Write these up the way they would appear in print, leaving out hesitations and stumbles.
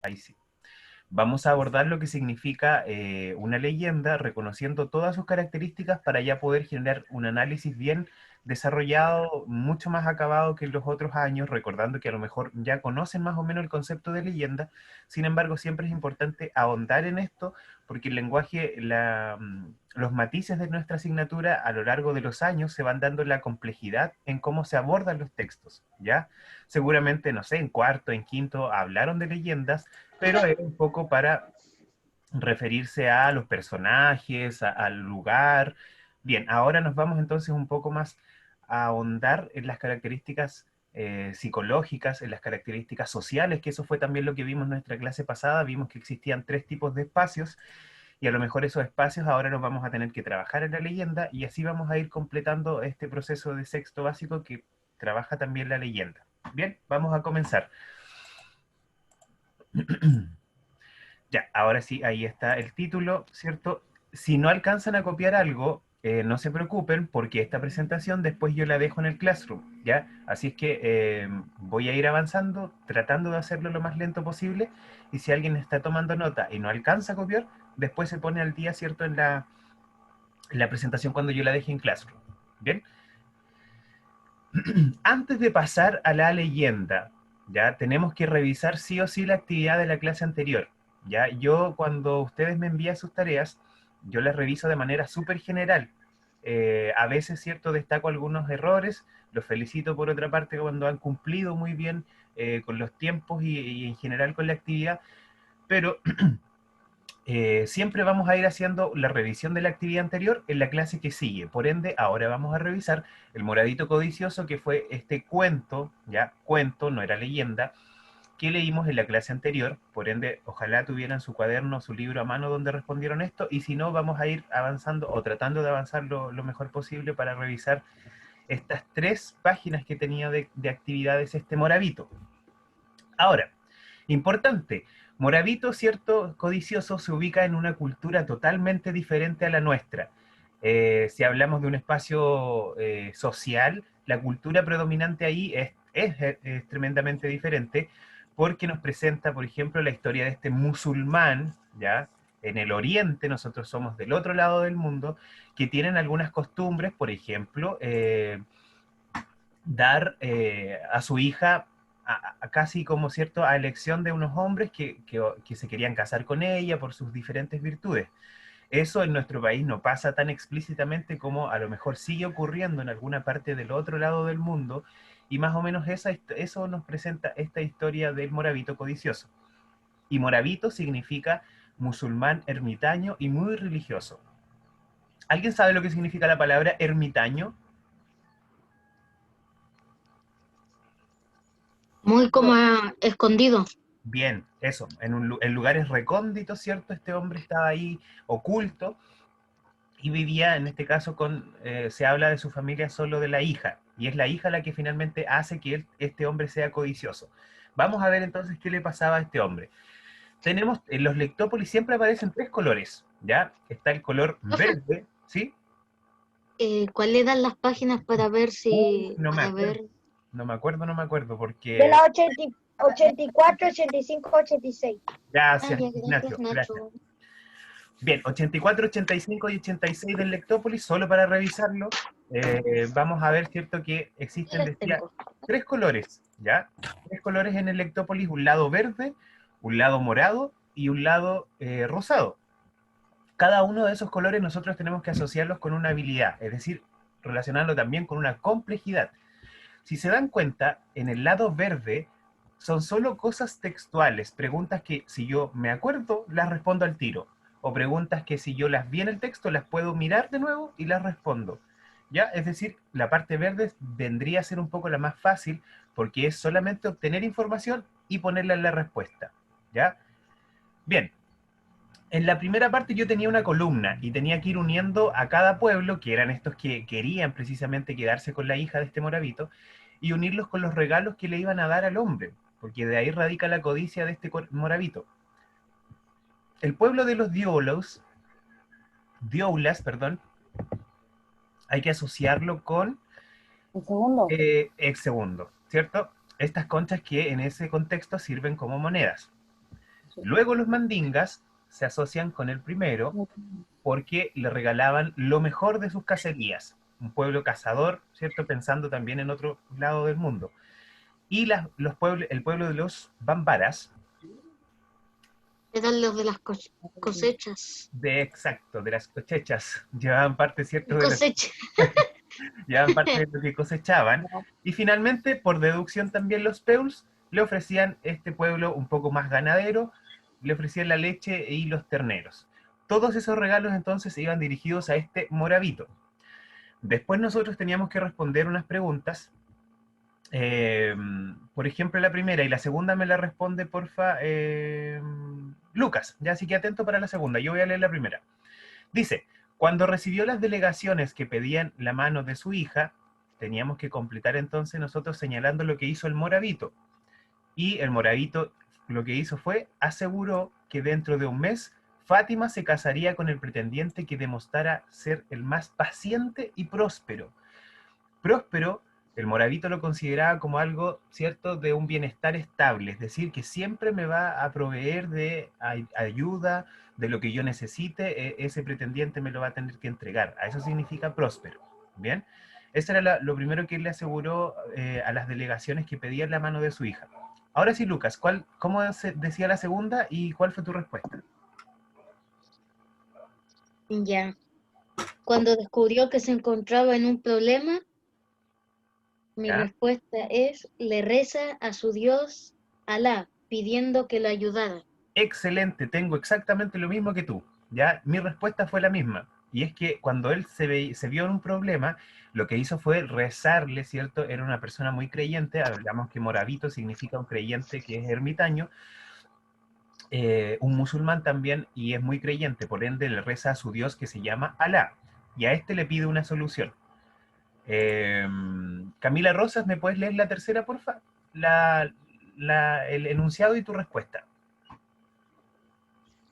Ahí sí. Vamos a abordar lo que significa una leyenda, reconociendo todas sus características para ya poder generar un análisis bien desarrollado, mucho más acabado que en los otros años, recordando que a lo mejor ya conocen más o menos el concepto de leyenda. Sin embargo, siempre es importante ahondar en esto, porque el lenguaje, los matices de nuestra asignatura a lo largo de los años se van dando la complejidad en cómo se abordan los textos, ¿ya? Seguramente, no sé, en cuarto, en quinto, hablaron de leyendas, pero era un poco para referirse a los personajes, al lugar. Bien, ahora nos vamos entonces un poco más a ahondar en las características psicológicas, en las características sociales, que eso fue también lo que vimos en nuestra clase pasada. Vimos que existían tres tipos de espacios y a lo mejor esos espacios ahora los vamos a tener que trabajar en la leyenda y así vamos a ir completando este proceso de sexto básico que trabaja también la leyenda. Bien, vamos a comenzar. Ya, ahora sí, ahí está el título, ¿cierto? Si no alcanzan a copiar algo, no se preocupen porque esta presentación después yo la dejo en el Classroom, ¿ya? Así es que voy a ir avanzando, tratando de hacerlo lo más lento posible, y si alguien está tomando nota y no alcanza a copiar, después se pone al día, ¿cierto? En la presentación cuando yo la deje en Classroom. ¿Bien? Antes de pasar a la leyenda, ya tenemos que revisar sí o sí la actividad de la clase anterior. Ya yo cuando ustedes me envían sus tareas, yo las reviso de manera súper general. A veces, cierto, destaco algunos errores, los felicito por otra parte cuando han cumplido muy bien con los tiempos y en general con la actividad, pero siempre vamos a ir haciendo la revisión de la actividad anterior en la clase que sigue. Por ende, ahora vamos a revisar el moradito codicioso, que fue este cuento, ya cuento, no era leyenda, que leímos en la clase anterior. Por ende, ojalá tuvieran su cuaderno, su libro a mano donde respondieron esto, y si no, vamos a ir avanzando o tratando de avanzar lo mejor posible para revisar estas tres páginas que tenía de actividades este moravito. Ahora, importante, Moravito, cierto, codicioso, se ubica en una cultura totalmente diferente a la nuestra. Si hablamos de un espacio social, la cultura predominante ahí es tremendamente diferente porque nos presenta, por ejemplo, la historia de este musulmán, ¿ya? En el oriente, nosotros somos del otro lado del mundo, que tienen algunas costumbres, por ejemplo, dar a su hija casi como cierto a elección de unos hombres que se querían casar con ella por sus diferentes virtudes. Eso en nuestro país no pasa tan explícitamente como a lo mejor sigue ocurriendo en alguna parte del otro lado del mundo, y más o menos eso nos presenta esta historia del moravito codicioso. Y moravito significa musulmán ermitaño y muy religioso. ¿Alguien sabe lo que significa la palabra ermitaño? Muy como escondido. Bien, eso, en lugares recónditos, ¿cierto? Este hombre estaba ahí oculto y vivía, en este caso, se habla de su familia solo de la hija, y es la hija la que finalmente hace que este hombre sea codicioso. Vamos a ver entonces qué le pasaba a este hombre. Tenemos, en los lectópolis siempre aparecen tres colores, ¿ya? Está el color Profe, verde, ¿sí? ¿cuál le dan las páginas para ver si, No me a acuerdo, ver, no me acuerdo, De porque... la 84, 85, 86. ah, Gracias, ya, gracias, Ignacio, gracias. Nacho. Bien, 84, 85 y 86 del Lectópolis, solo para revisarlo, vamos a ver, ¿cierto? Que Sí existen, las decía, tengo. tres colores, ¿ya? Tres colores en el Lectópolis, un lado verde, un lado morado y un lado rosado. Cada uno de esos colores nosotros tenemos que asociarlos con una habilidad, es decir, relacionarlo también con una complejidad. Si se dan cuenta, en el lado verde son solo cosas textuales, preguntas que si yo me acuerdo, las respondo al tiro, o preguntas que si yo las vi en el texto, las puedo mirar de nuevo y las respondo. ¿Ya? Es decir, la parte verde vendría a ser un poco la más fácil porque es solamente obtener información y ponerla en la respuesta. ¿Ya? Bien, en la primera parte yo tenía una columna y tenía que ir uniendo a cada pueblo, que eran estos que querían precisamente quedarse con la hija de este moravito, y unirlos con los regalos que le iban a dar al hombre, porque de ahí radica la codicia de este moravito. El pueblo de los dioulas, perdón, hay que asociarlo con Un segundo. el segundo, ¿cierto? Estas conchas que en ese contexto sirven como monedas. Luego los mandingas se asocian con el primero porque le regalaban lo mejor de sus cacerías. Un pueblo cazador, ¿cierto? Pensando también en otro lado del mundo. Y el pueblo de los bambaras, Eran los de las cosechas. exacto, de las cosechas, llevaban parte, ¿cierto? Cosecha. Llevaban parte de lo que cosechaban. Y finalmente, por deducción también los peuls le ofrecían este pueblo un poco más ganadero, le ofrecían la leche y los terneros. Todos esos regalos entonces iban dirigidos a este moravito. Después nosotros teníamos que responder unas preguntas. Por ejemplo, la primera y la segunda me la responde, porfa, Lucas. Ya, así que atento para la segunda. Yo voy a leer la primera. Dice, cuando recibió las delegaciones que pedían la mano de su hija, teníamos que completar entonces nosotros señalando lo que hizo el moravito. Y el moravito lo que hizo fue, aseguró que dentro de un mes Fátima se casaría con el pretendiente que demostrara ser el más paciente y próspero. Próspero, el moravito lo consideraba como algo, ¿cierto?, de un bienestar estable, es decir, que siempre me va a proveer de ayuda, de lo que yo necesite, ese pretendiente me lo va a tener que entregar. A eso significa próspero, ¿bien? Eso era lo primero que él le aseguró a las delegaciones que pedían la mano de su hija. Ahora sí, Lucas, ¿cómo decía la segunda y cuál fue tu respuesta? Ya. Cuando descubrió que se encontraba en un problema, mi ¿Ya? respuesta es, le reza a su Dios, Alá, pidiendo que lo ayudara. Excelente, tengo exactamente lo mismo que tú. Ya, mi respuesta fue la misma. Y es que cuando él se vio en un problema, lo que hizo fue rezarle, ¿cierto? Era una persona muy creyente, hablamos que moravito significa un creyente que es ermitaño, un musulmán también, y es muy creyente, por ende le reza a su Dios que se llama Alá, y a este le pide una solución. Camila Rosas, ¿me puedes leer la tercera, porfa? El enunciado y tu respuesta.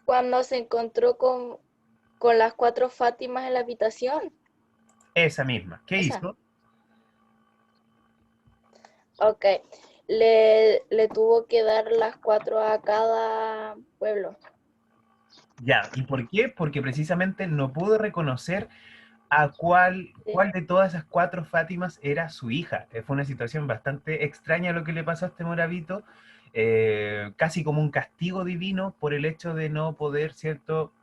Cuando se encontró con las 4 Fátimas en la habitación. Esa misma. ¿Qué Esa. hizo? Ok. Le tuvo que dar las 4 a cada pueblo. Ya, ¿y por qué? Porque precisamente no pudo reconocer a Sí. cuál de todas esas 4 Fátimas era su hija. Fue una situación bastante extraña lo que le pasó a este moravito, casi como un castigo divino por el hecho de no poder, ¿cierto?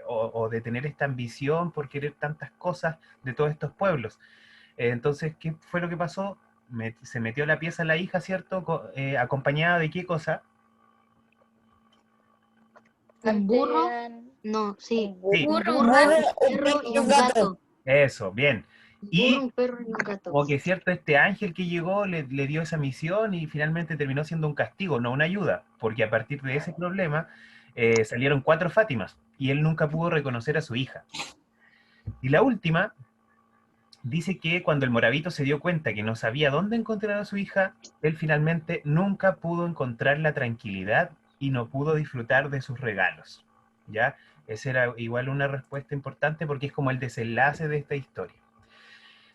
O de tener esta ambición por querer tantas cosas de todos estos pueblos. Entonces, ¿qué fue lo que pasó? Se metió la pieza la hija, ¿cierto? ¿Acompañada de qué cosa? Un burro, Eran no, sí, un Sí, un Un burro, burro, un un perro perro y y un un gato. gato. eso, bien. Un burro, Y un perro y un gato. como que cierto, este ángel que llegó le dio esa misión y finalmente terminó siendo un castigo, no una ayuda, porque a partir de ese problema salieron 4 Fátimas y él nunca pudo reconocer a su hija. Y la última dice que cuando el moravito se dio cuenta que no sabía dónde encontrar a su hija, él finalmente nunca pudo encontrar la tranquilidad y no pudo disfrutar de sus regalos. ¿Ya? Esa era igual una respuesta importante porque es como el desenlace de esta historia.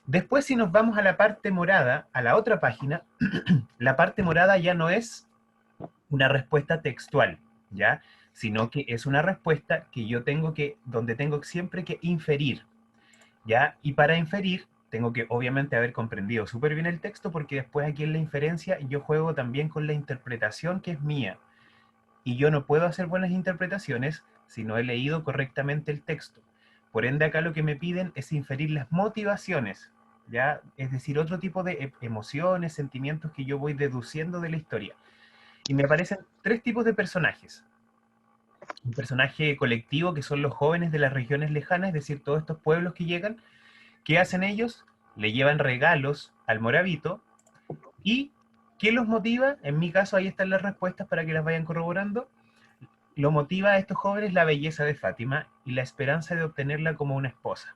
Después, si nos vamos a la parte morada, a la otra página, la parte morada ya no es una respuesta textual, ¿ya? Sino que es una respuesta que yo tengo que, donde tengo siempre que inferir, ¿ya? Y para inferir, tengo que obviamente haber comprendido súper bien el texto, porque después aquí en la inferencia yo juego también con la interpretación que es mía. Y yo no puedo hacer buenas interpretaciones si no he leído correctamente el texto. Por ende, acá lo que me piden es inferir las motivaciones, ¿ya? Es decir, otro tipo de emociones, sentimientos que yo voy deduciendo de la historia. Y me aparecen 3 tipos de personajes. Un personaje colectivo, que son los jóvenes de las regiones lejanas, es decir, todos estos pueblos que llegan. ¿Qué hacen ellos? Le llevan regalos al moravito. ¿Y qué los motiva? En mi caso, ahí están las respuestas para que las vayan corroborando. Lo motiva a estos jóvenes la belleza de Fátima y la esperanza de obtenerla como una esposa.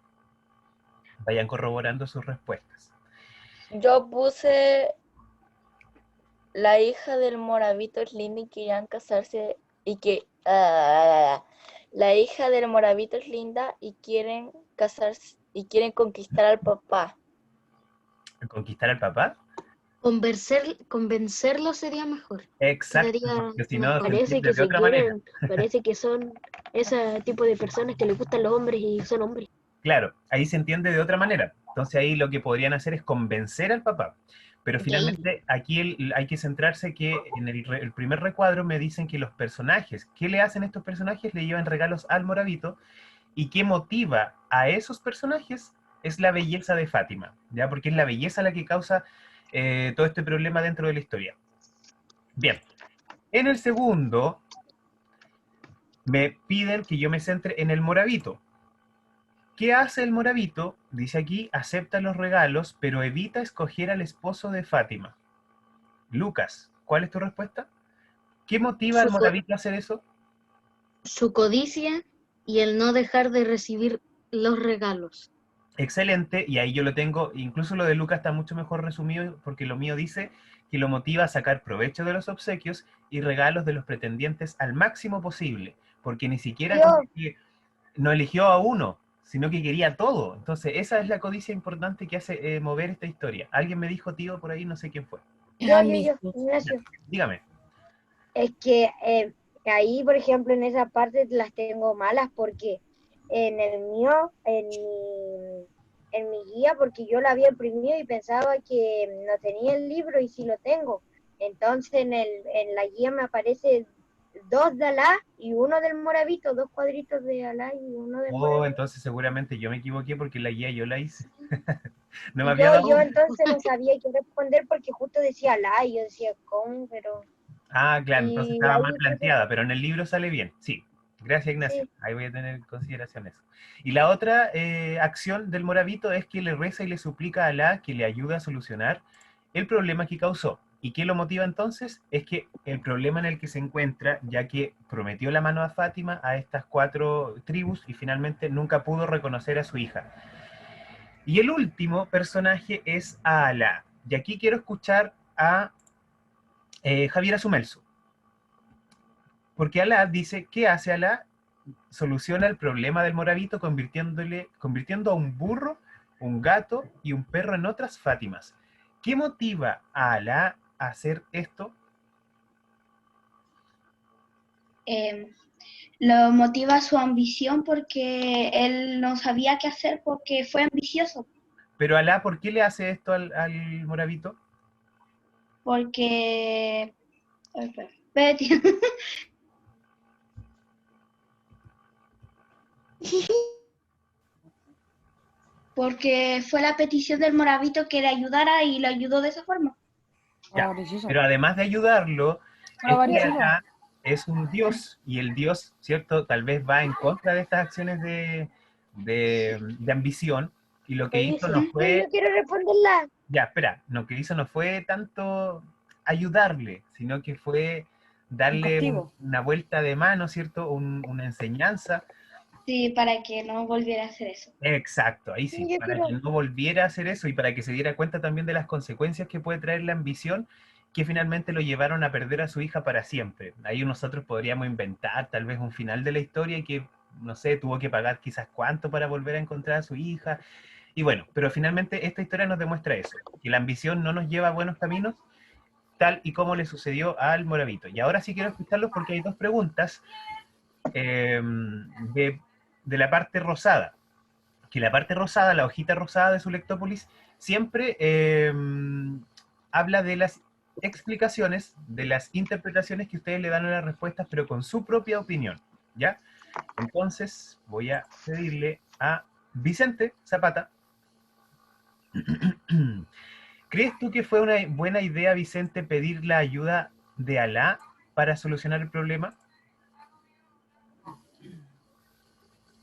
Vayan corroborando sus respuestas. Yo puse la hija del Moravito es linda y querían casarse y que la hija del Moravito es linda y quieren casarse y quieren conquistar al papá. ¿Conquistar al papá? Convencerlo sería mejor. Exacto, Quedaría porque si no se mejor. Parece entiende que de se otra manera. quieren, parece que son ese tipo de personas que les gustan los hombres y son hombres. Claro, ahí se entiende de otra manera. Entonces ahí lo que podrían hacer es convencer al papá. Pero Gay. finalmente aquí hay que centrarse que en el primer recuadro me dicen que los personajes, ¿qué le hacen estos personajes? Le llevan regalos al Moravito, y qué motiva a esos personajes es la belleza de Fátima, ¿ya? Porque es la belleza la que causa todo este problema dentro de la historia. Bien, en el segundo me piden que yo me centre en el Moravito. ¿Qué hace el Moravito? Dice aquí, acepta los regalos, pero evita escoger al esposo de Fátima. Lucas, ¿cuál es tu respuesta? ¿Qué motiva al Su, co- Moravito a hacer eso? su codicia y el no dejar de recibir los regalos. Excelente, y ahí yo lo tengo, incluso lo de Lucas está mucho mejor resumido, porque lo mío dice que lo motiva a sacar provecho de los obsequios y regalos de los pretendientes al máximo posible, porque ni siquiera Tío, como que no eligió a uno, sino que quería todo. Entonces, esa es la codicia importante que hace mover esta historia. Alguien me dijo, tío, por ahí, no sé quién fue. yo, Ambicioso. Ya, Ignacio. dígame. Es que ahí, por ejemplo, en esa parte las tengo malas porque en el mío, en mi guía, porque yo la había imprimido y pensaba que no tenía el libro y sí lo tengo. Entonces en la guía me aparece 2 de Alá y uno del Moravito, 2 cuadritos de Alá y uno del Oh, Moravito. entonces seguramente yo me equivoqué porque la guía yo la hice. No me Y había dado. yo entonces no sabía qué responder porque justo decía Alá y yo decía, ¿cómo? Pero... Ah, claro, entonces Y estaba mal ahí puse, planteada, pero en el libro sale bien. Sí, gracias Ignacio. sí, Ahí voy a tener en consideración eso. Y la otra acción del Moravito es que le reza y le suplica a Alá que le ayude a solucionar el problema que causó. ¿Y qué lo motiva entonces? Es que el problema en el que se encuentra, ya que prometió la mano a Fátima a estas 4 tribus y finalmente nunca pudo reconocer a su hija. Y el último personaje es a Alá. Y aquí quiero escuchar a Javier Sumelso. Porque Alá dice, ¿qué hace Alá? Soluciona el problema del Moravito convirtiendo a un burro, un gato y un perro en otras Fátimas. ¿Qué motiva a Alá a hacer esto? Lo motiva su ambición porque él no sabía qué hacer porque fue ambicioso, Pero Alá, ¿por qué le hace esto al Moravito? porque... Ay, espérate. Porque fue la petición del Moravito que le ayudara y lo ayudó de esa forma. Ya. Avaricioso. Pero además de ayudarlo, Pero este avaricioso. Alá es un dios, y el dios, ¿cierto? Tal vez va en contra de estas acciones de ambición, y lo que oye, hizo sí, no pero fue, yo quiero responderla. ya, espera, lo que hizo no fue tanto ayudarle, sino que fue Un darle castigo. una vuelta de mano, ¿cierto? Una enseñanza. Sí, para que no volviera a hacer eso. Exacto, ahí Sí, sí, yo para quiero. que no volviera a hacer eso y para que se diera cuenta también de las consecuencias que puede traer la ambición, que finalmente lo llevaron a perder a su hija para siempre. Ahí nosotros podríamos inventar tal vez un final de la historia y que, no sé, tuvo que pagar quizás cuánto para volver a encontrar a su hija. Y bueno, pero finalmente esta historia nos demuestra eso, que la ambición no nos lleva a buenos caminos, tal y como le sucedió al Moravito. Y ahora sí quiero escucharlos porque hay 2 preguntas de la parte rosada. Que la parte rosada, la hojita rosada de su Lectópolis, siempre habla de las explicaciones, de las interpretaciones que ustedes le dan a las respuestas, pero con su propia opinión, ¿ya? Entonces, voy a pedirle a Vicente Zapata. ¿Crees tú que fue una buena idea, Vicente, pedir la ayuda de Alá para solucionar el problema?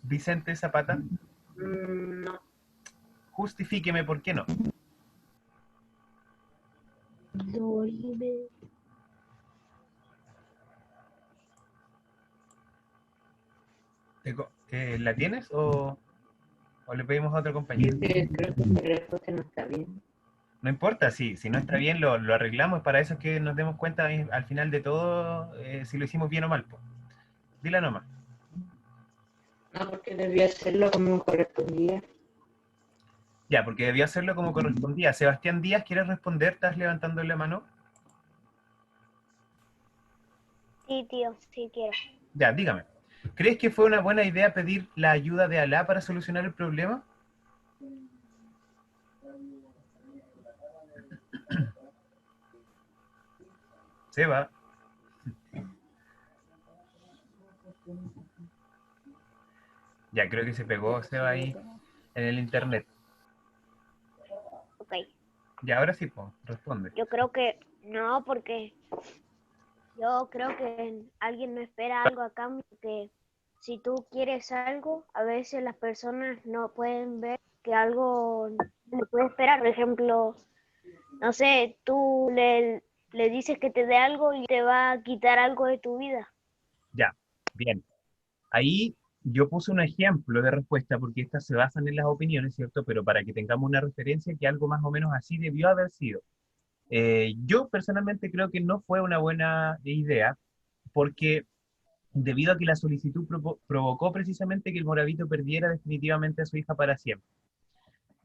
Vicente Zapata, No, justifíqueme por qué no. ¿La tienes o le pedimos a otro compañero? creo que mi respuesta no está bien. No importa, si no está bien lo arreglamos, para eso es que nos demos cuenta al final de todo si lo hicimos bien o mal. Po. Dila nomás. No, porque debía hacerlo como correspondía. Ya, porque debía hacerlo como correspondía. Sebastián Díaz, ¿quieres responder? ¿Estás levantando la mano? Sí, tío, sí quiero. Ya, dígame. ¿Crees que fue una buena idea pedir la ayuda de Alá para solucionar el problema? Seba. Ya, creo que se pegó Seba ahí en el internet. Ok, Ya, ahora sí, po, responde. yo creo que no, porque yo creo que alguien no espera algo a cambio, que si tú quieres algo, a veces las personas no pueden ver que algo le puede esperar. Por ejemplo, no sé, tú le dices que te dé algo y te va a quitar algo de tu vida. Ya, bien. Ahí yo puse un ejemplo de respuesta porque estas se basan en las opiniones, ¿cierto? Pero para que tengamos una referencia que algo más o menos así debió haber sido. Yo personalmente creo que no fue una buena idea porque debido a que la solicitud provocó precisamente que el Moravito perdiera definitivamente a su hija para siempre.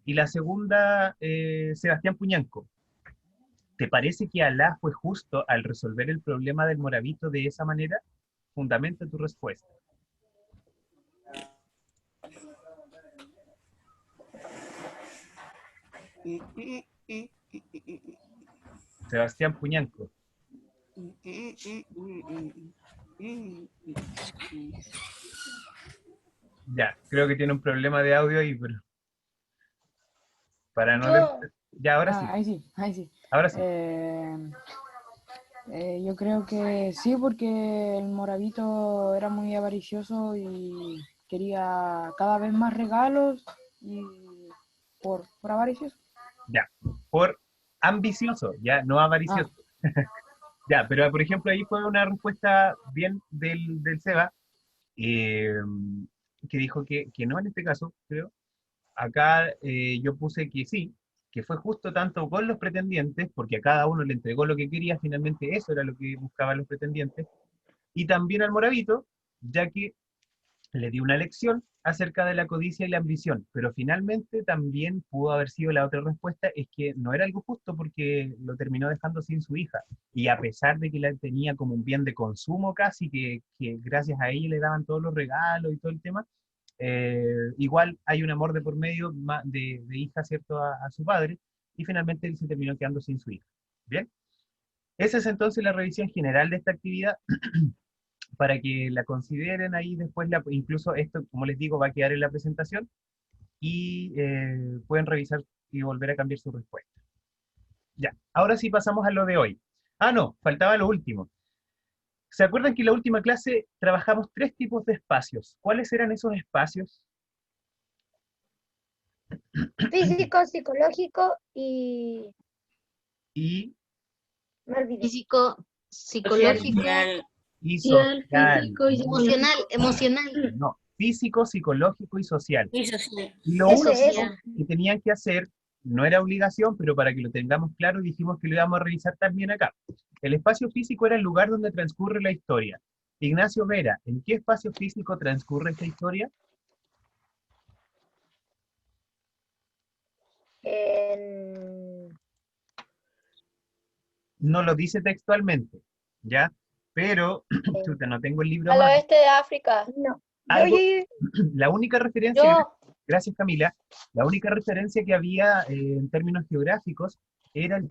Y la segunda, Sebastián Puñanco, ¿te parece que Alá fue justo al resolver el problema del Moravito de esa manera? Fundamenta tu respuesta. Sebastián Puñanco. Ya, creo que tiene un problema de audio ahí, pero para no le... Yo, Ya, ahora sí, Ahí sí, ahí sí. ahora sí. Yo creo que sí, porque el Moravito era muy avaricioso y quería cada vez más regalos y por avaricioso. Ya, por ambicioso, ya, no Ah, avaricioso. Ya, pero por ejemplo ahí fue una respuesta bien del Seba, eh, que dijo que no en este caso, creo. Acá yo puse que sí, que fue justo tanto con los pretendientes, porque a cada uno le entregó lo que quería, finalmente eso era lo que buscaban los pretendientes, y también al Moravito, ya que le dio una lección acerca de la codicia y la ambición, pero finalmente también pudo haber sido la otra respuesta, es que no era algo justo porque lo terminó dejando sin su hija, y a pesar de que la tenía como un bien de consumo casi, que gracias a ella le daban todos los regalos y todo el tema, igual hay un amor de por medio de hija, ¿cierto?, a su padre, y finalmente él se terminó quedando sin su hija. ¿Bien? Esa es entonces la revisión general de esta actividad para que la consideren ahí después, incluso esto, como les digo, va a quedar en la presentación y pueden revisar y volver a cambiar su respuesta. Ya, ahora sí pasamos a lo de hoy. Ah, no, faltaba lo último. ¿Se acuerdan que en la última clase trabajamos 3 tipos de espacios? ¿Cuáles eran esos espacios? Físico, psicológico y... Y, Me olvidé. Físico, Social, psicológico, y Social, social. físico y emocional, emocional No, físico, psicológico y social. y social. Y lo y único social. que tenían que hacer, no era obligación, pero para que lo tengamos claro, dijimos que lo íbamos a revisar también acá. El espacio físico era el lugar donde transcurre la historia. Ignacio Vera, ¿en qué espacio físico transcurre esta historia? En... No lo dice textualmente, ¿ya? Pero, chuta, no tengo el libro al más. oeste de África. No. Algo, Yo. la única referencia, Yo, gracias Camila, la única referencia que había en términos geográficos era el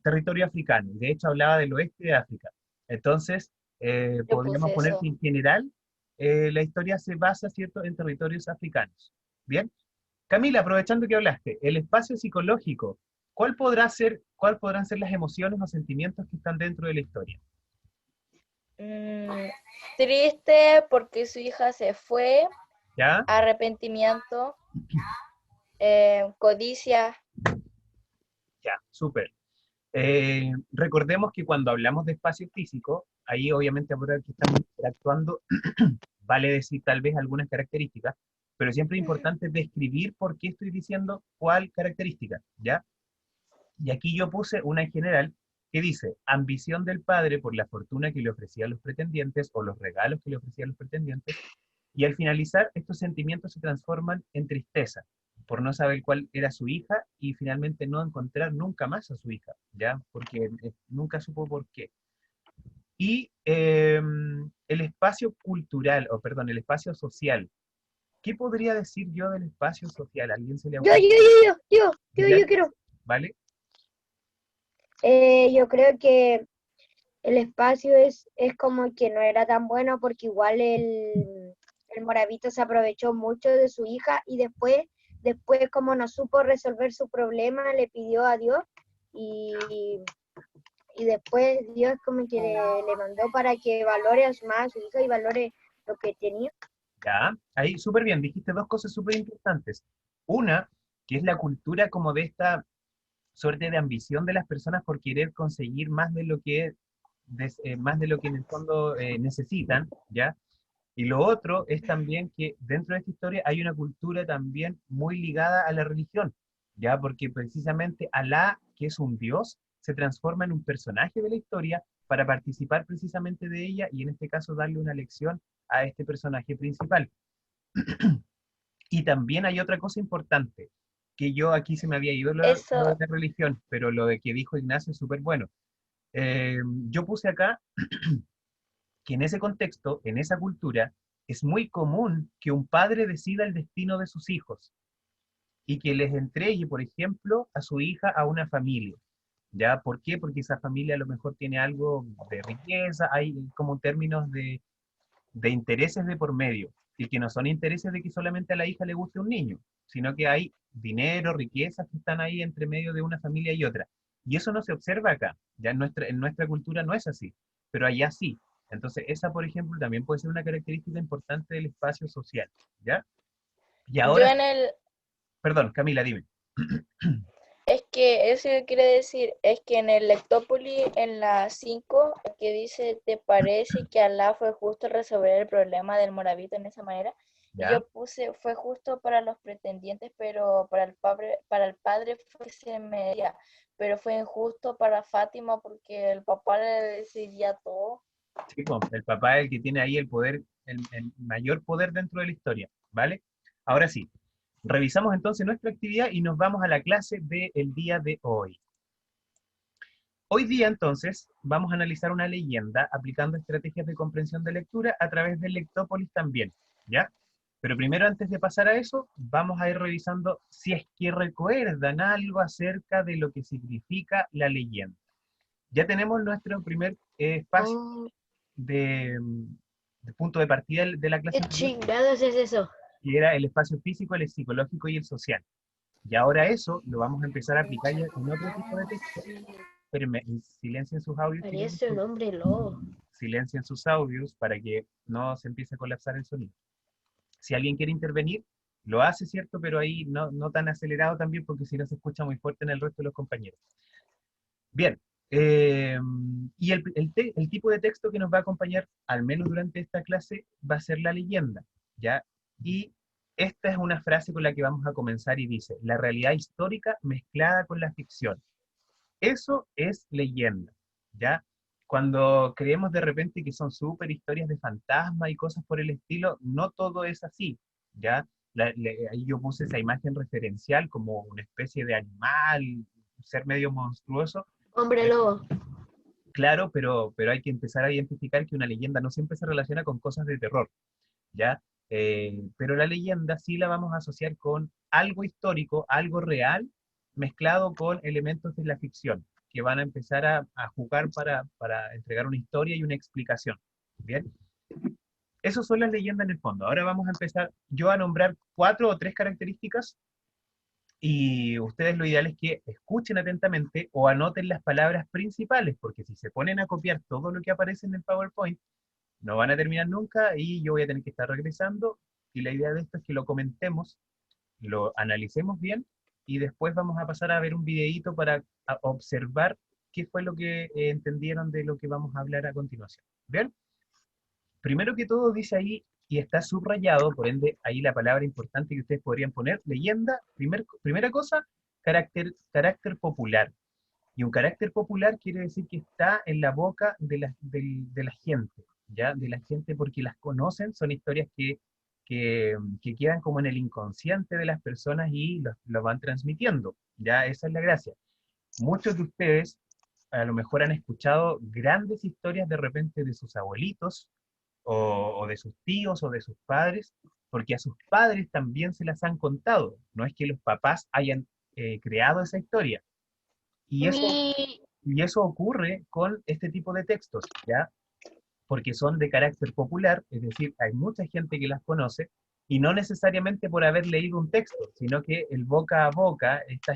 territorio africano. De hecho, hablaba del oeste de África. Entonces, yo podríamos puse poner que eso. en general la historia se basa, ¿cierto?, en territorios africanos. Bien. Camila, aprovechando que hablaste, el espacio psicológico, cuál podrán ser las emociones o sentimientos que están dentro de la historia? Triste porque su hija se fue, ¿Ya? arrepentimiento, codicia. Ya, súper. Recordemos que cuando hablamos de espacio físico, ahí obviamente ahora que estamos interactuando, vale decir tal vez algunas características, pero siempre es importante describir por qué estoy diciendo cuál característica, ¿ya? Y aquí yo puse una en general que dice, ambición del padre por la fortuna que le ofrecía a los pretendientes o los regalos que le ofrecía a los pretendientes, y al finalizar estos sentimientos se transforman en tristeza, por no saber cuál era su hija y finalmente no encontrar nunca más a su hija, ¿ya? Porque nunca supo por qué. Y el espacio cultural, o perdón, el espacio social. ¿Qué podría decir yo del espacio social? ¿A alguien se le Yo, ocurre? yo quiero. ¿Vale? Yo creo que el espacio es como que no era tan bueno porque igual el Moravito se aprovechó mucho de su hija y después como no supo resolver su problema, le pidió a Dios y, y después Dios como que le mandó para que valore más a su hija y valore lo que tenía. Ya, ahí súper bien, dijiste dos cosas súper importantes. Una, que es la cultura como de esta suerte de ambición de las personas por querer conseguir más de lo que, más de lo que en el fondo necesitan, ¿ya? Y lo otro es también que dentro de esta historia hay una cultura también muy ligada a la religión, ¿ya? Porque precisamente Alá, que es un dios, se transforma en un personaje de la historia para participar precisamente de ella y en este caso darle una lección a este personaje principal. Y también hay otra cosa importante, que yo aquí se me había ido lo de Eso, la religión, pero lo de que dijo Ignacio es súper bueno. Eh, yo puse acá que en ese contexto, en esa cultura, es muy común que un padre decida el destino de sus hijos y que les entregue, por ejemplo, a su hija a una familia. ¿Ya? ¿Por qué? Porque esa familia a lo mejor tiene algo de riqueza, hay como términos de intereses de por medio, y que no son intereses de que solamente a la hija le guste un niño, sino que hay dinero, riquezas que están ahí entre medio de una familia y otra. Y eso no se observa acá, ya en nuestra cultura no es así, pero allá sí. Entonces, esa, por ejemplo, también puede ser una característica importante del espacio social, ¿ya? Y yo ahora, en el, perdón, Camila, dime. es que eso quiere decir, es que en el Lectópoli, en la 5 que dice, ¿te parece que Alá fue justo resolver el problema del Moravito en esa manera? Y ¿Ya? yo puse, fue justo para los pretendientes, pero para el padre fue semedia, pero fue injusto para Fátima porque el papá le decidía todo. Sí, po, el papá es el que tiene ahí el poder, el mayor poder dentro de la historia, ¿vale? Ahora sí, revisamos entonces nuestra actividad y nos vamos a la clase del día de hoy. Hoy día entonces vamos a analizar una leyenda aplicando estrategias de comprensión de lectura a través del Lectópolis también, ¿ya? Pero primero, antes de pasar a eso, vamos a ir revisando si es que recuerdan algo acerca de lo que significa la leyenda. Ya tenemos nuestro primer espacio Oh, de, de punto de partida de la clase ¿qué anterior, chingados es eso? que era el espacio físico, el psicológico y el social. Y ahora eso lo vamos a empezar a aplicar ya en otro tipo de texto. Espérenme, silencien sus audios, chiquillos, Parece un hombre lobo. silencien sus audios para que no se empiece a colapsar el sonido. Si alguien quiere intervenir, lo hace, ¿cierto? Pero ahí no tan acelerado también, porque si no se escucha muy fuerte en el resto de los compañeros. Bien, y el tipo de texto que nos va a acompañar, al menos durante esta clase, va a ser la leyenda, ¿ya? Y esta es una frase con la que vamos a comenzar y dice, la realidad histórica mezclada con la ficción. Eso es leyenda, ¿ya? Cuando creemos de repente que son súper historias de fantasma y cosas por el estilo, no todo es así, ¿ya? Ahí yo puse esa imagen referencial como una especie de animal, un ser medio monstruoso. Hombre Eh, lobo. Claro, pero hay que empezar a identificar que una leyenda no siempre se relaciona con cosas de terror, ¿ya? Pero la leyenda sí la vamos a asociar con algo histórico, algo real, mezclado con elementos de la ficción, que van a empezar a jugar para entregar una historia y una explicación, ¿bien? Esas son las leyendas en el fondo. Ahora vamos a empezar yo a nombrar 4 o 3 características y ustedes lo ideal es que escuchen atentamente o anoten las palabras principales, porque si se ponen a copiar todo lo que aparece en el PowerPoint, no van a terminar nunca y yo voy a tener que estar regresando. Y la idea de esto es que lo comentemos, lo analicemos bien y después vamos a pasar a ver un videíto para observar qué fue lo que entendieron de lo que vamos a hablar a continuación. ¿Bien? Primero que todo dice ahí, y está subrayado, por ende, ahí la palabra importante que ustedes podrían poner, leyenda, primera cosa, carácter popular. Y un carácter popular quiere decir que está en la boca de la gente, ¿ya? De la gente porque las conocen, son historias que que quedan como en el inconsciente de las personas y los van transmitiendo. Ya, esa es la gracia. Muchos de ustedes a lo mejor han escuchado grandes historias de repente de sus abuelitos, o de sus tíos, o de sus padres, porque a sus padres también se las han contado. No es que los papás hayan creado esa historia. Y eso, Mi, y eso ocurre con este tipo de textos, ¿ya? Porque son de carácter popular, es decir, hay mucha gente que las conoce, y no necesariamente por haber leído un texto, sino que el boca a boca, esta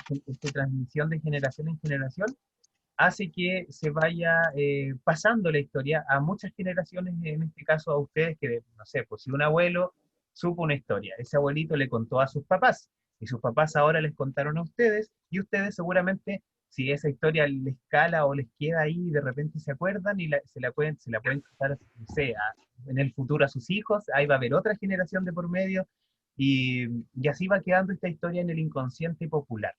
transmisión de generación en generación, hace que se vaya pasando la historia a muchas generaciones, en este caso a ustedes, que, no sé, pues si un abuelo supo una historia, ese abuelito le contó a sus papás, y sus papás ahora les contaron a ustedes, y ustedes seguramente, si esa historia les cala o les queda ahí, de repente se acuerdan y se la pueden contar, no sé, en el futuro a sus hijos, ahí va a haber otra generación de por medio, y así va quedando esta historia en el inconsciente popular.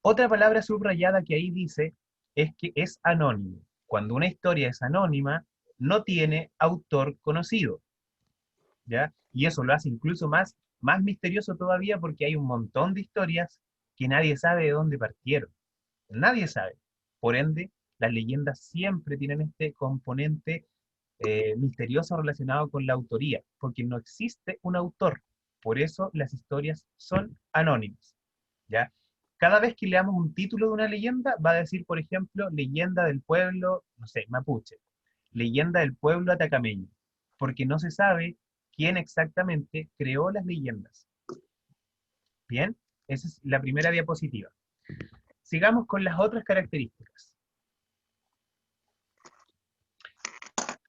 Otra palabra subrayada que ahí dice es que es anónimo. Cuando una historia es anónima, no tiene autor conocido, ¿ya? Y eso lo hace incluso más misterioso todavía porque hay un montón de historias que nadie sabe de dónde partieron. Nadie sabe. Por ende, las leyendas siempre tienen este componente misterioso relacionado con la autoría, porque no existe un autor. Por eso las historias son anónimas, ¿ya? Cada vez que leamos un título de una leyenda, va a decir, por ejemplo, leyenda del pueblo, no sé, mapuche, leyenda del pueblo atacameño, porque no se sabe quién exactamente creó las leyendas. Bien, esa es la primera diapositiva. Sigamos con las otras características.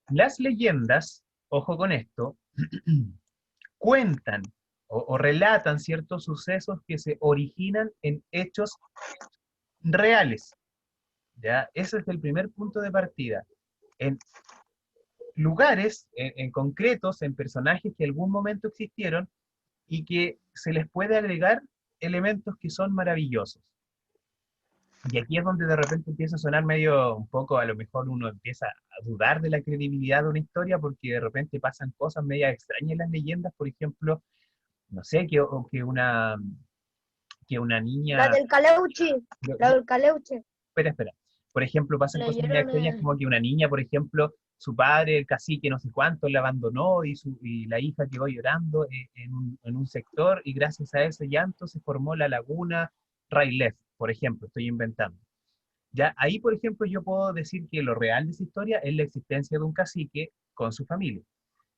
Las leyendas, ojo con esto, cuentan o relatan ciertos sucesos que se originan en hechos reales, ¿ya? Ese es el primer punto de partida. En lugares, en concretos, en personajes que en algún momento existieron y que se les puede agregar elementos que son maravillosos. Y aquí es donde de repente empieza a sonar medio un poco, a lo mejor uno empieza a dudar de la credibilidad de una historia porque de repente pasan cosas medio extrañas en las leyendas, por ejemplo, no sé, que una La niña, del Caleuchi, la del Caleuche. espera, por ejemplo, pasan cosas medio leyeron extrañas el, como que una niña, por ejemplo, su padre, el cacique no sé cuánto, la abandonó y la hija quedó llorando en un sector y gracias a ese llanto se formó la laguna Railef, por ejemplo, estoy inventando. Ya ahí, por ejemplo, yo puedo decir que lo real de esa historia es la existencia de un cacique con su familia.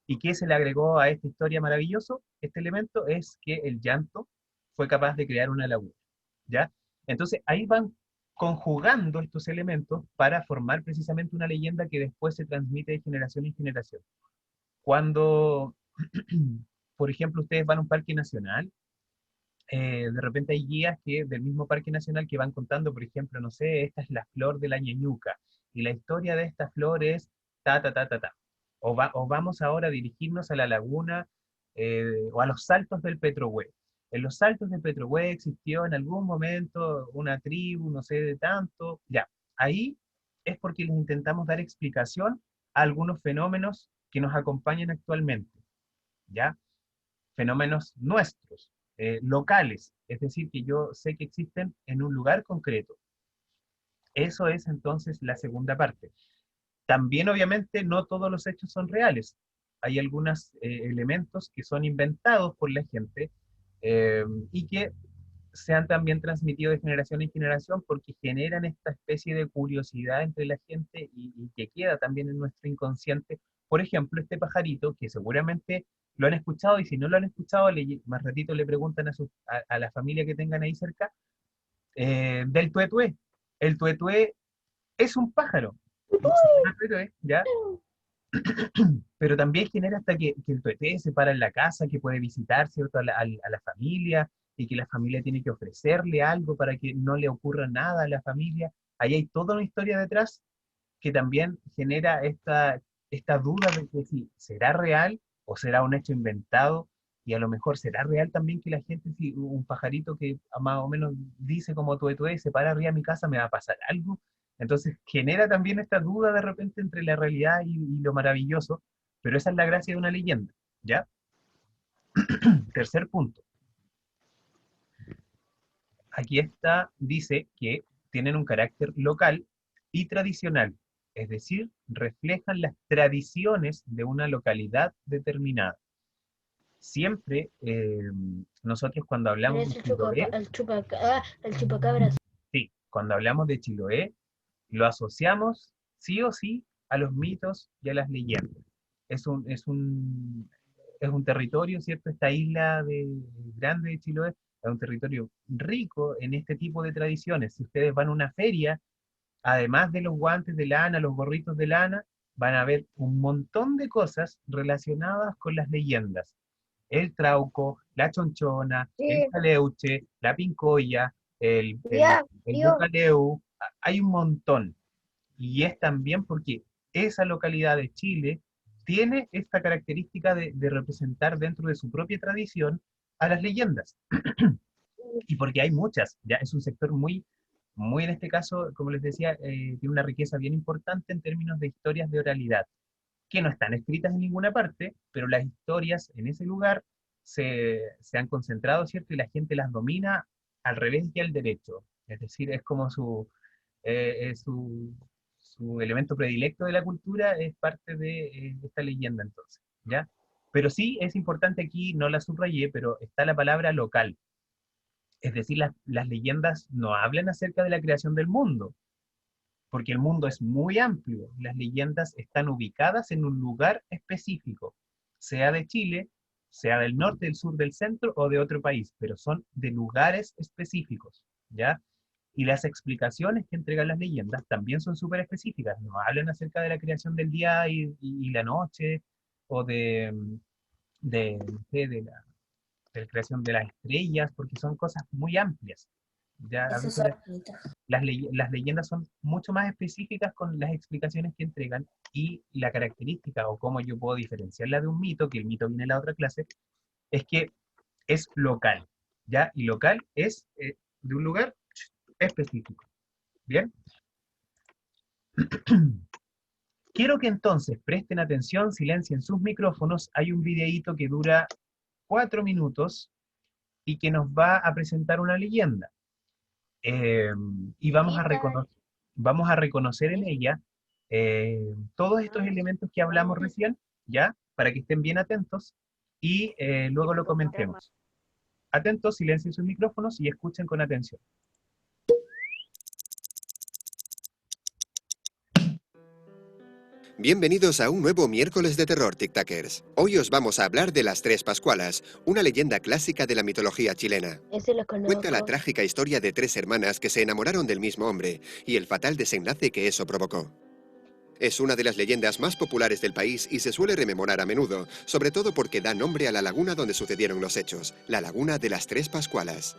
¿Y qué se le agregó a esta historia maravilloso? Este elemento es que el llanto fue capaz de crear una laguna, ¿ya? Entonces ahí van conjugando estos elementos para formar precisamente una leyenda que después se transmite de generación en generación. Cuando, por ejemplo, ustedes van a un parque nacional, de repente hay guías del mismo Parque Nacional que van contando, por ejemplo, no sé, esta es la flor de la ñeñuca, y la historia de esta flor es ta, ta, ta, ta, ta. O vamos ahora a dirigirnos a la laguna o a los saltos del Petrohue. En los saltos del Petrohue existió en algún momento una tribu, no sé de tanto, ya. Ahí es porque les intentamos dar explicación a algunos fenómenos que nos acompañan actualmente, ¿ya? Fenómenos nuestros, locales, es decir, que yo sé que existen en un lugar concreto. Eso es entonces la segunda parte. También obviamente no todos los hechos son reales. Hay algunos elementos que son inventados por la gente y que se han también transmitido de generación en generación porque generan esta especie de curiosidad entre la gente y que queda también en nuestro inconsciente. Por ejemplo, este pajarito, que seguramente lo han escuchado y si no lo han escuchado, más ratito le preguntan a la familia que tengan ahí cerca, del tuetué. El tuetué es un pájaro, no se llama tuetué, ¿ya? Pero también genera hasta que el tueté se para en la casa, que puede visitar, ¿cierto? A la familia, y que la familia tiene que ofrecerle algo para que no le ocurra nada a la familia. Ahí hay toda una historia detrás que también genera esta duda de que si será real o será un hecho inventado, y a lo mejor será real también que la gente, si un pajarito que más o menos dice como tuetué se para arriba de mi casa, me va a pasar algo. Entonces genera también esta duda de repente entre la realidad y lo maravilloso, pero esa es la gracia de una leyenda, ¿ya? Tercer punto. Aquí está, dice que tienen un carácter local y tradicional, es decir, reflejan las tradiciones de una localidad determinada. Siempre nosotros cuando hablamos de Parece Chiloé, el chupacabras. sí, cuando hablamos de Chiloé, lo asociamos sí o sí a los mitos y a las leyendas. Es un territorio, ¿cierto? Esta isla grande de Chiloé es un territorio rico en este tipo de tradiciones. Si ustedes van a una feria, además de los guantes de lana, los gorritos de lana, van a ver un montón de cosas relacionadas con las leyendas. El trauco, la chonchona, el Sí, caleuche, la pincoya, ya, el tío. bucaleu, hay un montón. Y es también porque esa localidad de Chile tiene esta característica de representar dentro de su propia tradición a las leyendas. Y porque hay muchas, ya es un sector muy en este caso, como les decía, tiene una riqueza bien importante en términos de historias de oralidad, que no están escritas en ninguna parte, pero las historias en ese lugar se han concentrado, ¿cierto? Y la gente las domina al revés y al derecho. Es decir, es como su elemento predilecto de la cultura, es parte de esta leyenda entonces, ¿ya? Pero sí es importante aquí, no la subrayé, pero está la palabra local. Es decir, las leyendas no hablan acerca de la creación del mundo, porque el mundo es muy amplio. Las leyendas están ubicadas en un lugar específico, sea de Chile, sea del norte, del sur, del centro o de otro país, pero son de lugares específicos, ¿ya? Y las explicaciones que entregan las leyendas también son súper específicas. No hablan acerca de la creación del día y la noche, o no sé, de la creación de las estrellas, porque son cosas muy amplias. Ya a veces las leyendas son mucho más específicas con las explicaciones que entregan y la característica o cómo yo puedo diferenciarla de un mito, que el mito viene en la otra clase, es que es local, ¿ya? Y local es de un lugar específico, ¿bien? Quiero que entonces presten atención, silencien sus micrófonos, hay un videíto que dura 4 minutos y que nos va a presentar una leyenda. Y vamos a reconocer en ella todos estos elementos que hablamos recién, ¿ya? Para que estén bien atentos y luego lo comentemos. Atentos, silencien sus micrófonos y escuchen con atención. Bienvenidos a un nuevo miércoles de terror, Tic-Tackers. Hoy os vamos a hablar de las Tres Pascualas, una leyenda clásica de la mitología chilena. Ese lo conozco. Cuenta la trágica historia de 3 hermanas que se enamoraron del mismo hombre y el fatal desenlace que eso provocó. Es una de las leyendas más populares del país y se suele rememorar a menudo, sobre todo porque da nombre a la laguna donde sucedieron los hechos, la laguna de las Tres Pascualas.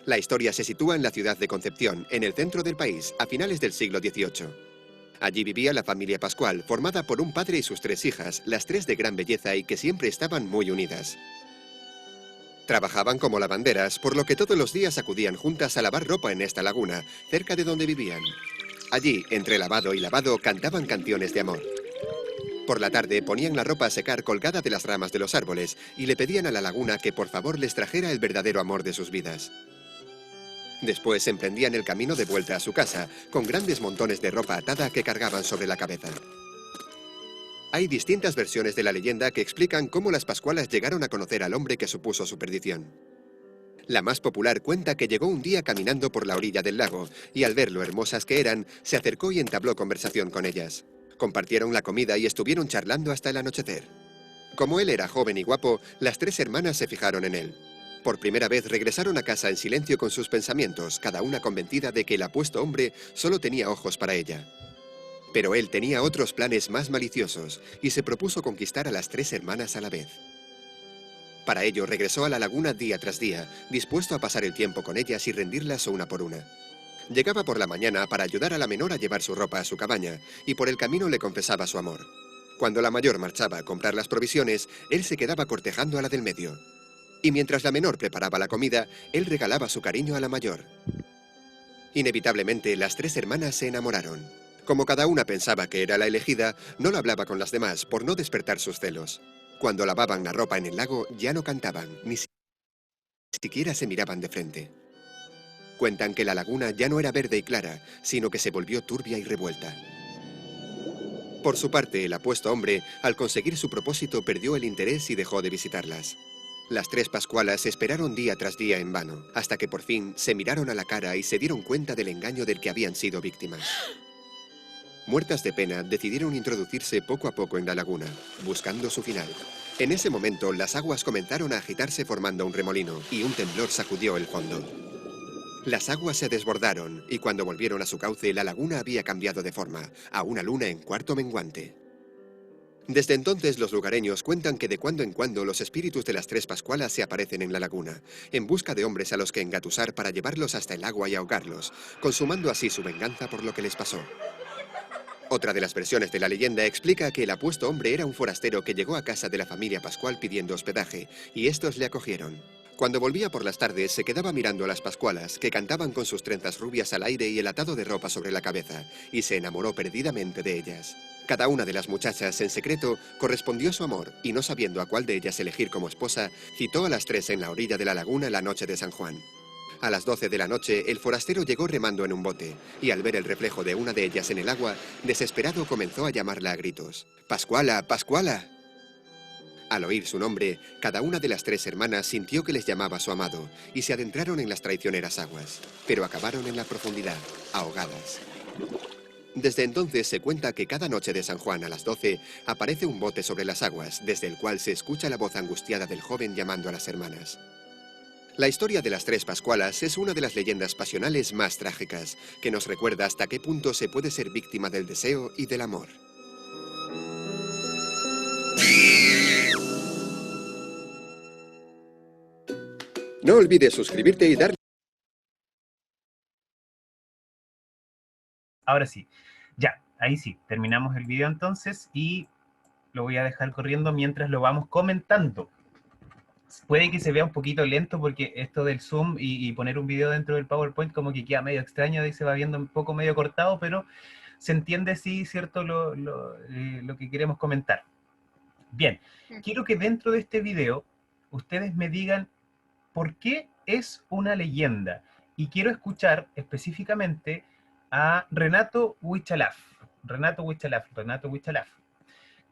La historia se sitúa en la ciudad de Concepción, en el centro del país, a finales del siglo XVIII. Allí vivía la familia Pascual, formada por un padre y sus 3 hijas, las 3 de gran belleza y que siempre estaban muy unidas. Trabajaban como lavanderas, por lo que todos los días acudían juntas a lavar ropa en esta laguna, cerca de donde vivían. Allí, entre lavado y lavado, cantaban canciones de amor. Por la tarde ponían la ropa a secar colgada de las ramas de los árboles y le pedían a la laguna que por favor les trajera el verdadero amor de sus vidas. Después emprendían el camino de vuelta a su casa, con grandes montones de ropa atada que cargaban sobre la cabeza. Hay distintas versiones de la leyenda que explican cómo las Pascualas llegaron a conocer al hombre que supuso su perdición. La más popular cuenta que llegó un día caminando por la orilla del lago, y al ver lo hermosas que eran, se acercó y entabló conversación con ellas. Compartieron la comida y estuvieron charlando hasta el anochecer. Como él era joven y guapo, las 3 hermanas se fijaron en él. Por primera vez regresaron a casa en silencio con sus pensamientos, cada una convencida de que el apuesto hombre solo tenía ojos para ella. Pero él tenía otros planes más maliciosos y se propuso conquistar a las 3 hermanas a la vez. Para ello regresó a la laguna día tras día, dispuesto a pasar el tiempo con ellas y rendirlas una por una. Llegaba por la mañana para ayudar a la menor a llevar su ropa a su cabaña y por el camino le confesaba su amor. Cuando la mayor marchaba a comprar las provisiones, él se quedaba cortejando a la del medio. Y mientras la menor preparaba la comida, él regalaba su cariño a la mayor. Inevitablemente, las 3 hermanas se enamoraron. Como cada una pensaba que era la elegida, no lo hablaba con las demás por no despertar sus celos. Cuando lavaban la ropa en el lago, ya no cantaban, ni siquiera se miraban de frente. Cuentan que la laguna ya no era verde y clara, sino que se volvió turbia y revuelta. Por su parte, el apuesto hombre, al conseguir su propósito, perdió el interés y dejó de visitarlas. Las tres Pascualas esperaron día tras día en vano, hasta que por fin se miraron a la cara y se dieron cuenta del engaño del que habían sido víctimas. Muertas de pena, decidieron introducirse poco a poco en la laguna, buscando su final. En ese momento, las aguas comenzaron a agitarse formando un remolino, y un temblor sacudió el fondo. Las aguas se desbordaron, y cuando volvieron a su cauce, la laguna había cambiado de forma, a una luna en cuarto menguante. Desde entonces, los lugareños cuentan que de cuando en cuando los espíritus de las tres Pascualas se aparecen en la laguna, en busca de hombres a los que engatusar para llevarlos hasta el agua y ahogarlos, consumando así su venganza por lo que les pasó. Otra de las versiones de la leyenda explica que el apuesto hombre era un forastero que llegó a casa de la familia Pascual pidiendo hospedaje, y estos le acogieron. Cuando volvía por las tardes, se quedaba mirando a las Pascualas, que cantaban con sus trenzas rubias al aire y el atado de ropa sobre la cabeza, y se enamoró perdidamente de ellas. Cada una de las muchachas, en secreto, correspondió su amor, y no sabiendo a cuál de ellas elegir como esposa, citó a las tres en la orilla de la laguna la noche de San Juan. A las 12 de la noche, el forastero llegó remando en un bote, y al ver el reflejo de una de ellas en el agua, desesperado comenzó a llamarla a gritos. ¡Pascuala, Pascuala! Al oír su nombre, cada una de las tres hermanas sintió que les llamaba su amado, y se adentraron en las traicioneras aguas, pero acabaron en la profundidad, ahogadas. Desde entonces se cuenta que cada noche de San Juan a las 12 aparece un bote sobre las aguas, desde el cual se escucha la voz angustiada del joven llamando a las hermanas. La historia de las tres Pascualas es una de las leyendas pasionales más trágicas, que nos recuerda hasta qué punto se puede ser víctima del deseo y del amor. No olvides suscribirte y darle... Ahora sí, ya, ahí sí, terminamos el video entonces y lo voy a dejar corriendo mientras lo vamos comentando. Puede que se vea un poquito lento porque esto del zoom y poner un video dentro del PowerPoint como que queda medio extraño y se va viendo un poco medio cortado, pero se entiende sí, cierto, lo que queremos comentar. Bien, quiero que dentro de este video ustedes me digan por qué es una leyenda. Y quiero escuchar específicamente a Renato Huichalaf. Renato Huichalaf.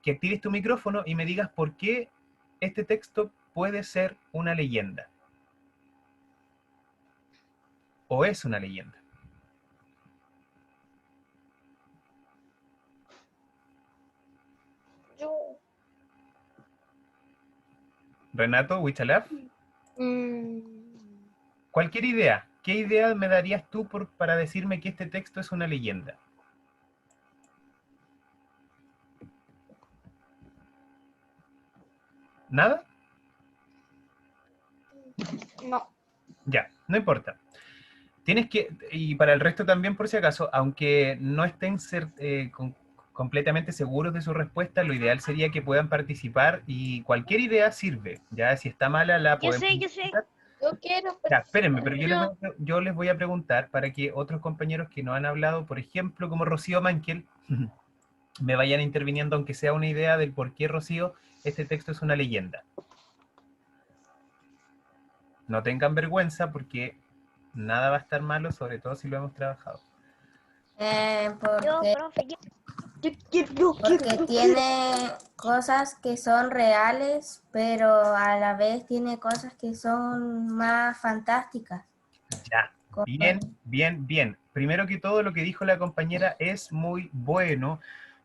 Que actives tu micrófono y me digas por qué este texto puede ser una leyenda. O es una leyenda. Renato Huichalaf. Cualquier idea. ¿Qué idea me darías tú para decirme que este texto es una leyenda? ¿Nada? No. Ya, no importa. Tienes que, y para el resto también por si acaso, aunque no estén completamente seguros de su respuesta, lo ideal sería que puedan participar y cualquier idea sirve. Ya, si está mala la podemos... Yo sé. Yo quiero Ya, espérenme, pero yo les voy a preguntar para que otros compañeros que no han hablado, por ejemplo, como Rocío Mankel, me vayan interviniendo, aunque sea una idea del por qué, Rocío, este texto es una leyenda. No tengan vergüenza porque nada va a estar malo, sobre todo si lo hemos trabajado. Porque tiene cosas que son reales, pero a la vez tiene cosas que son más fantásticas. Ya, bien. Primero que todo, lo que dijo la compañera es muy bueno,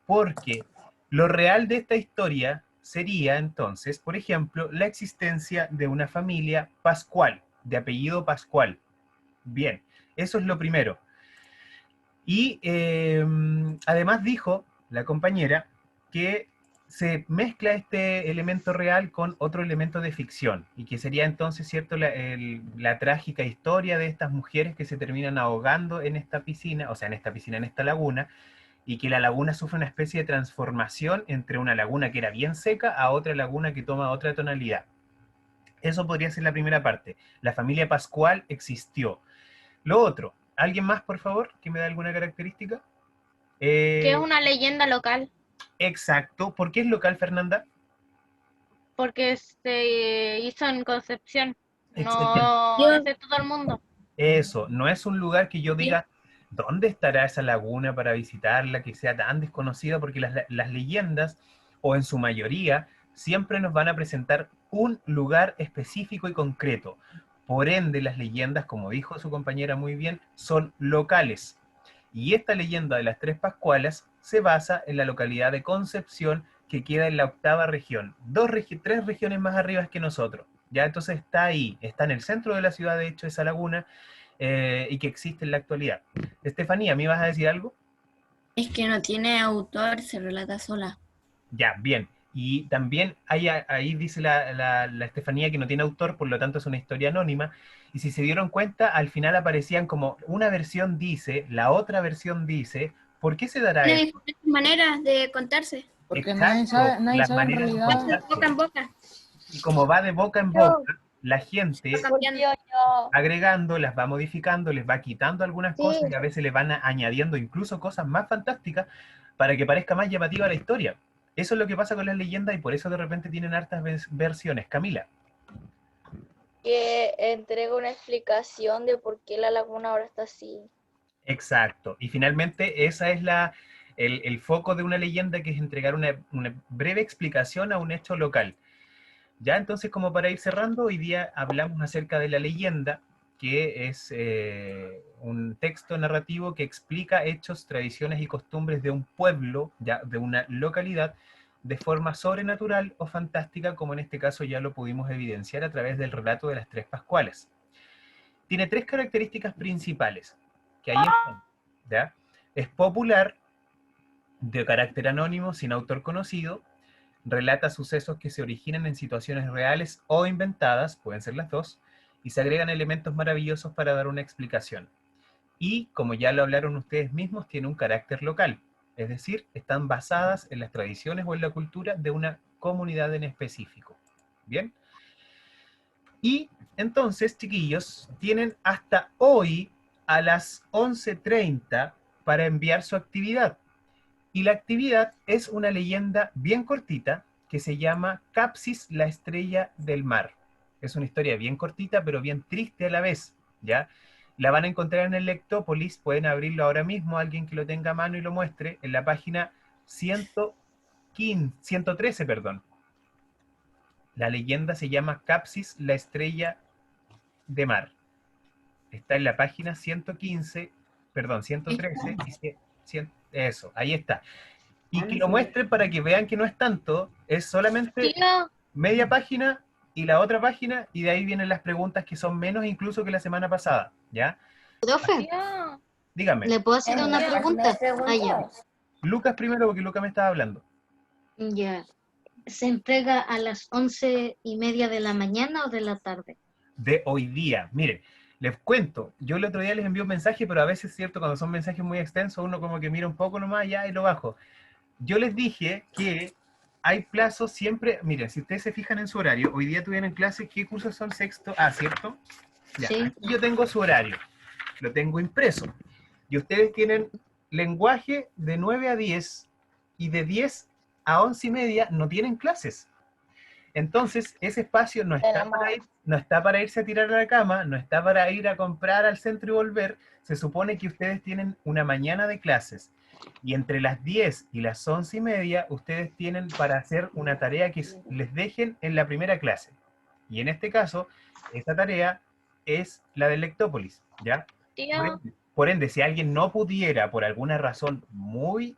porque lo real de esta historia sería entonces, por ejemplo, la existencia de una familia Pascual, de apellido Pascual. Bien, eso es lo primero. Y además dijo la compañera que se mezcla este elemento real con otro elemento de ficción, y que sería entonces, ¿cierto?, la trágica historia de estas mujeres que se terminan ahogando en esta piscina, en esta laguna, y que la laguna sufre una especie de transformación entre una laguna que era bien seca a otra laguna que toma otra tonalidad. Eso podría ser la primera parte. La familia Pascual existió. Lo otro, ¿alguien más, por favor, que me da alguna característica? Que es una leyenda local. Exacto. ¿Por qué es local, Fernanda? porque se hizo en Concepción, Excelente. no es de todo el mundo. Eso, no es un lugar que yo diga, ¿dónde estará esa laguna para visitarla, que sea tan desconocida? Porque las leyendas, o en su mayoría, siempre nos van a presentar un lugar específico y concreto. Por ende, las leyendas, como dijo su compañera muy bien, son locales. Y esta leyenda de las Tres Pascualas se basa en la localidad de Concepción, que queda en la 8ª región. Tres regiones más arriba que nosotros. Ya, entonces está ahí, está en el centro de la ciudad, de hecho, esa laguna, y que existe en la actualidad. Estefanía, ¿me ibas a decir algo? Es que no tiene autor, se relata sola. Ya, bien. Y también ahí dice la Estefanía que no tiene autor, por lo tanto es una historia anónima. Y si se dieron cuenta, al final aparecían como una versión dice, la otra versión dice. ¿Por qué se dará Tiene eso? diferentes maneras de contarse. Porque Exacto, nadie las sabe en maneras de realidad. contarse. Boca en boca. Y como va de boca en boca, la gente Tío, yo. agregando, las va modificando, les va quitando algunas Sí. cosas y a veces le van añadiendo incluso cosas más fantásticas para que parezca más llamativa la historia. Eso es lo que pasa con las leyendas y por eso de repente tienen hartas versiones. Camila. Que entrega una explicación de por qué la laguna ahora está así. Exacto. Y finalmente esa es el foco de una leyenda, que es entregar una breve explicación a un hecho local. Ya, entonces, como para ir cerrando, hoy día hablamos acerca de la leyenda, que es un texto narrativo que explica hechos, tradiciones y costumbres de un pueblo, ya, de una localidad, de forma sobrenatural o fantástica, como en este caso ya lo pudimos evidenciar a través del relato de las Tres Pascuales. Tiene 3 características principales, que ahí están, ¿ya? Es popular, de carácter anónimo, sin autor conocido, relata sucesos que se originan en situaciones reales o inventadas, pueden ser las dos, y se agregan elementos maravillosos para dar una explicación. Y, como ya lo hablaron ustedes mismos, tiene un carácter local, es decir, están basadas en las tradiciones o en la cultura de una comunidad en específico. ¿Bien? Y entonces, chiquillos, tienen hasta hoy a las 11:30 para enviar su actividad. Y la actividad es una leyenda bien cortita que se llama Capsis, la estrella del mar. Es una historia bien cortita, pero bien triste a la vez, ¿ya? La van a encontrar en el Lectópolis, pueden abrirlo ahora mismo, alguien que lo tenga a mano y lo muestre, en la página 113, perdón. La leyenda se llama Capsis, la estrella de mar. Está en la página 113, y eso, ahí está. Y que lo muestren para que vean que no es tanto, es solamente media página y la otra página, y de ahí vienen las preguntas que son menos incluso que la semana pasada, ¿ya? Profe, Dígame. ¿le puedo hacer una pregunta? Ah, ya. Lucas primero, porque Lucas me estaba hablando. Ya. ¿Se entrega a las 11:30 de la mañana o de la tarde? De hoy día. Miren, les cuento, yo el otro día les envié un mensaje, pero a veces es cierto, cuando son mensajes muy extensos, uno como que mira un poco nomás ya y lo bajo. Yo les dije que hay plazos siempre, miren, si ustedes se fijan en su horario, hoy día tuvieron clases, ¿qué cursos son? Sexto, ¿cierto? Ya, Sí. aquí yo tengo su horario, lo tengo impreso. Y ustedes tienen lenguaje de 9 a 10 y de 10 a 11:30 no tienen clases. Entonces, ese espacio no está para irse a tirar a la cama, no está para ir a comprar al centro y volver. Se supone que ustedes tienen una mañana de clases. Y entre las 10 y las 11:30, ustedes tienen para hacer una tarea que les dejen en la primera clase. Y en este caso, esta tarea es la del Lectópolis, ¿ya? Por ende, si alguien no pudiera, por alguna razón muy,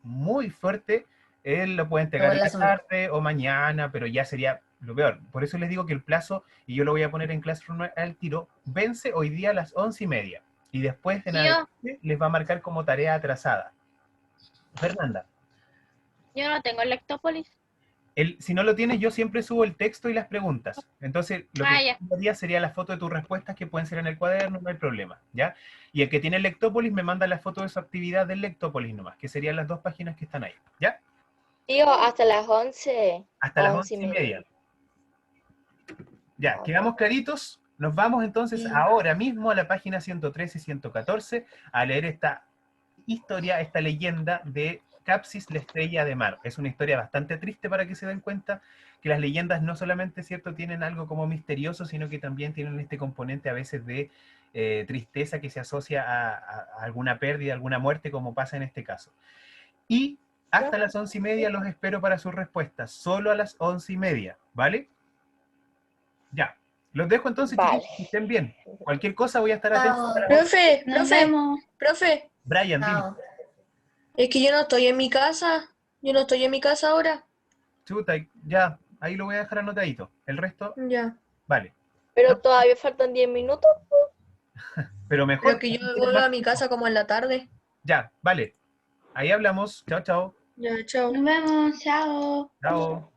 muy fuerte, él lo puede entregar en la tarde o mañana, pero ya sería lo peor. Por eso les digo que el plazo, y yo lo voy a poner en Classroom al tiro, vence hoy día a las 11:30. Y después en adelante les va a marcar como tarea atrasada. Fernanda. Yo no tengo el Lectópolis. Si no lo tienes, yo siempre subo el texto y las preguntas. Entonces, lo que haría sería la foto de tus respuestas, que pueden ser en el cuaderno, no hay problema, ¿ya? Y el que tiene el Lectópolis me manda la foto de su actividad del Lectópolis nomás, que serían las 2 páginas que están ahí, ¿ya? Tío, hasta las 11. Hasta las 11:30. Ya, ¿quedamos claritos? Nos vamos entonces ahora mismo a la página 113 y 114 a leer esta historia, esta leyenda de Capsis, la estrella de mar. Es una historia bastante triste para que se den cuenta que las leyendas no solamente, ¿cierto?, tienen algo como misterioso, sino que también tienen este componente a veces de tristeza que se asocia a alguna pérdida, alguna muerte, como pasa en este caso. Y hasta las 11:30 los espero para sus respuestas, solo a las 11:30, ¿vale? Ya, los dejo entonces, Vale. chicos, que estén bien. Cualquier cosa voy a estar atento. Chao. Para... Nos vemos. Profe, Brian, dime. Chao. es que yo no estoy en mi casa. Yo no estoy en mi casa ahora. Chuta, ya, ahí lo voy a dejar anotadito. El resto, Ya. vale. Pero todavía faltan 10 minutos. Pero mejor. Pero que yo vuelvo a mi casa como en la tarde. Ya, vale. Ahí hablamos. Chao, chao. Ya, chao. Nos vemos. Chao. Chao.